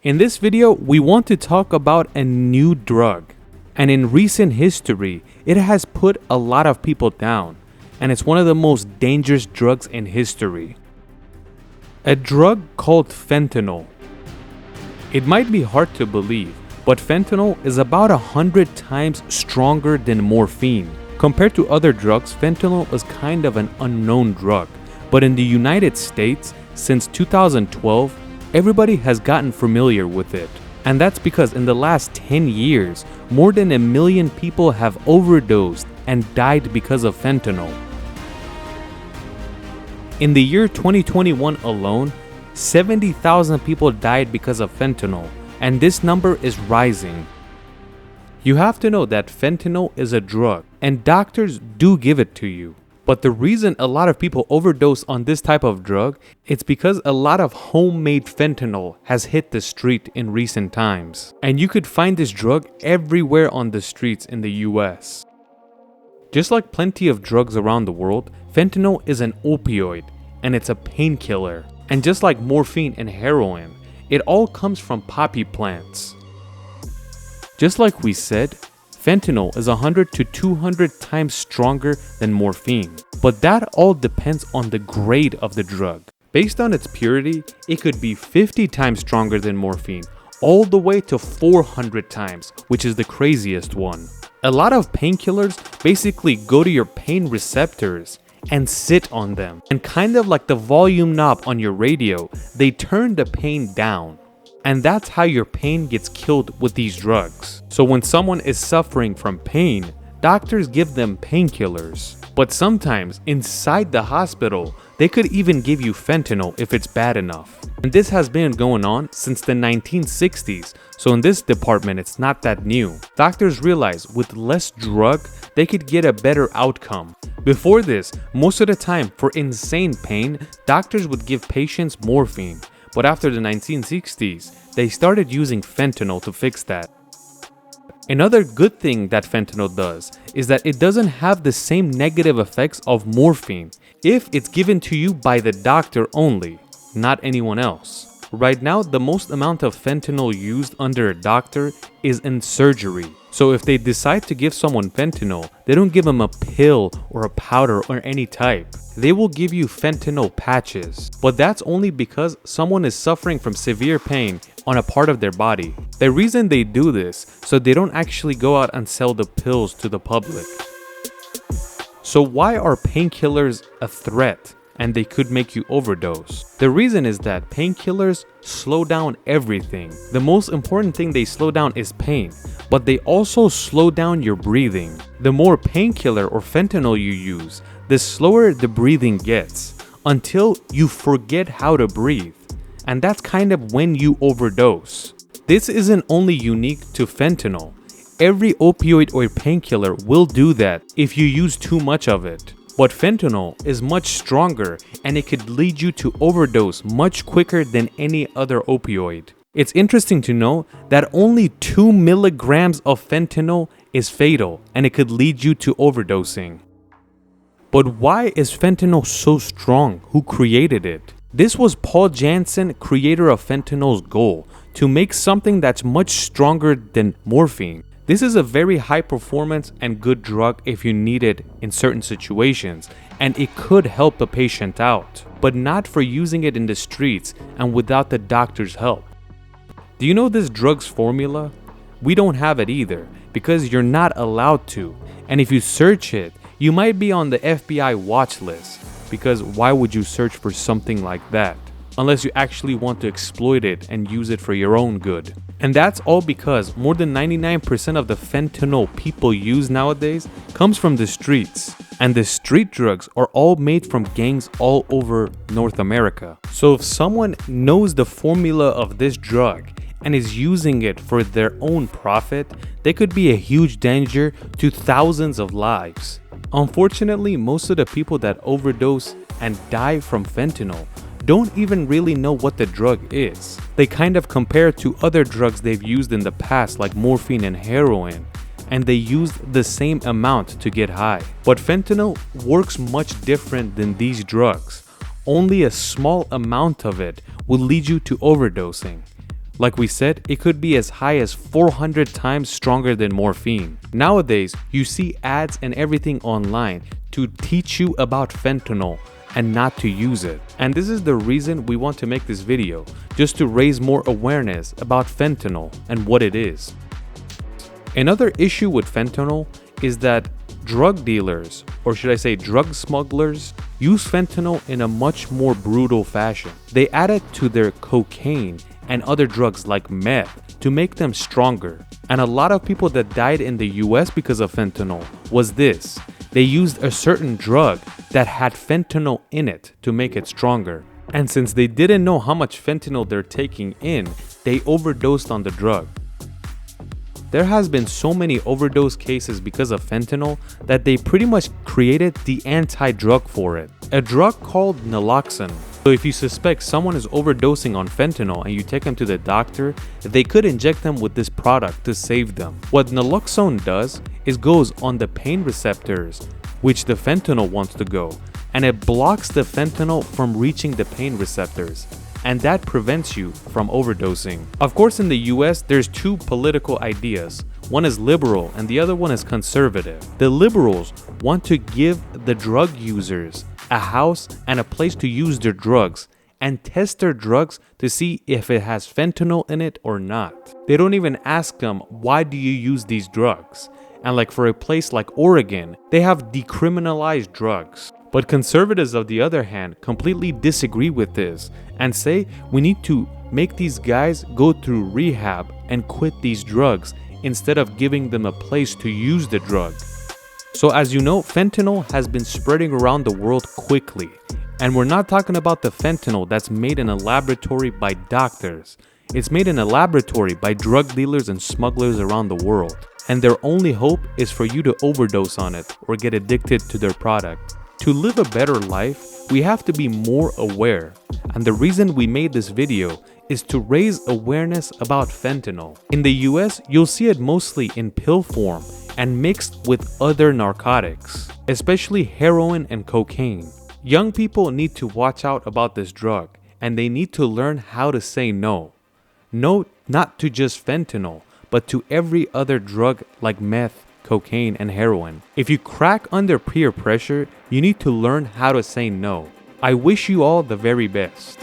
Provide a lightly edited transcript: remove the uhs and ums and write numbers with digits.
In this video, we want to talk about a new drug. And in recent history, it has put a lot of people down. And it's one of the most dangerous drugs in history. A drug called fentanyl. It might be hard to believe, but fentanyl is about 100 times stronger than morphine. Compared to other drugs, fentanyl is kind of an unknown drug. But in the United States, since 2012, everybody has gotten familiar with it. And that's because in the last 10 years, more than 1 million people have overdosed and died because of fentanyl. In the year 2021 alone, 70,000 people died because of fentanyl, and this number is rising. You have to know that fentanyl is a drug, and doctors do give it to you. But the reason a lot of people overdose on this type of drug, it's because a lot of homemade fentanyl has hit the street in recent times. And you could find this drug everywhere on the streets in the US. Just like plenty of drugs around the world, fentanyl is an opioid, and it's a painkiller. And just like morphine and heroin, it all comes from poppy plants. Just like we said, fentanyl is 100 to 200 times stronger than morphine, but that all depends on the grade of the drug. Based on its purity, it could be 50 times stronger than morphine, all the way to 400 times, which is the craziest one. A lot of painkillers basically go to your pain receptors and sit on them, and kind of like the volume knob on your radio, they turn the pain down. And that's how your pain gets killed with these drugs. So when someone is suffering from pain, doctors give them painkillers. But sometimes inside the hospital, they could even give you fentanyl if it's bad enough. And this has been going on since the 1960s, so in this department it's not that new. Doctors realized with less drug, they could get a better outcome. Before this, most of the time for insane pain, doctors would give patients morphine. But after the 1960s, they started using fentanyl to fix that. Another good thing that fentanyl does is that it doesn't have the same negative effects of morphine if it's given to you by the doctor only, not anyone else. Right now, the most amount of fentanyl used under a doctor is in surgery. So if they decide to give someone fentanyl, they don't give them a pill or a powder or any type. They will give you fentanyl patches. But that's only because someone is suffering from severe pain on a part of their body. The reason they do this, so they don't actually go out and sell the pills to the public. So why are painkillers a threat? And they could make you overdose. The reason is that painkillers slow down everything. The most important thing they slow down is pain, but they also slow down your breathing. The more painkiller or fentanyl you use, the slower the breathing gets, until you forget how to breathe. And that's kind of when you overdose. This isn't only unique to fentanyl. Every opioid or painkiller will do that if you use too much of it. But fentanyl is much stronger, and it could lead you to overdose much quicker than any other opioid. It's interesting to know that only 2 milligrams of fentanyl is fatal, and it could lead you to overdosing. But why is fentanyl so strong? Who created it? This was Paul Janssen, creator of fentanyl's goal, to make something that's much stronger than morphine. This is a very high performance and good drug if you need it in certain situations, and it could help the patient out, but not for using it in the streets and without the doctor's help. Do you know this drug's formula? We don't have it either, because you're not allowed to, and if you search it, you might be on the FBI watch list, because why would you search for something like that? Unless you actually want to exploit it and use it for your own good. And that's all because more than 99% of the fentanyl people use nowadays comes from the streets. And the street drugs are all made from gangs all over North America. So if someone knows the formula of this drug and is using it for their own profit, they could be a huge danger to thousands of lives. Unfortunately, most of the people that overdose and die from fentanyl don't even really know what the drug is. They kind of compare it to other drugs they've used in the past like morphine and heroin, and they used the same amount to get high. But fentanyl works much different than these drugs. Only a small amount of it will lead you to overdosing. Like we said, it could be as high as 400 times stronger than morphine. Nowadays, you see ads and everything online to teach you about fentanyl and not to use it. And this is the reason we want to make this video, just to raise more awareness about fentanyl and what it is. Another issue with fentanyl is that drug dealers, or should I say drug smugglers, use fentanyl in a much more brutal fashion. They add it to their cocaine and other drugs like meth to make them stronger. And a lot of people that died in the US because of fentanyl was this. They used a certain drug that had fentanyl in it to make it stronger. And since they didn't know how much fentanyl they're taking in, they overdosed on the drug. There has been so many overdose cases because of fentanyl that they pretty much created the anti-drug for it, a drug called naloxone. So if you suspect someone is overdosing on fentanyl and you take them to the doctor, they could inject them with this product to save them. What naloxone does is goes on the pain receptors, which the fentanyl wants to go, and it blocks the fentanyl from reaching the pain receptors. And that prevents you from overdosing. Of course, in the US, there's two political ideas. One is liberal and the other one is conservative. The liberals want to give the drug users a house and a place to use their drugs and test their drugs to see if it has fentanyl in it or not. They don't even ask them, why do you use these drugs? And like for a place like Oregon, they have decriminalized drugs. But conservatives, on the other hand, completely disagree with this and say we need to make these guys go through rehab and quit these drugs instead of giving them a place to use the drug. So as you know, fentanyl has been spreading around the world quickly. And we're not talking about the fentanyl that's made in a laboratory by doctors. It's made in a laboratory by drug dealers and smugglers around the world. And their only hope is for you to overdose on it or get addicted to their product. To live a better life, we have to be more aware. And the reason we made this video is to raise awareness about fentanyl. In the US, you'll see it mostly in pill form and mixed with other narcotics, especially heroin and cocaine. Young people need to watch out about this drug, and they need to learn how to say no. No, not to just fentanyl, but to every other drug like meth, cocaine, and heroin. If you crack under peer pressure, you need to learn how to say no. I wish you all the very best.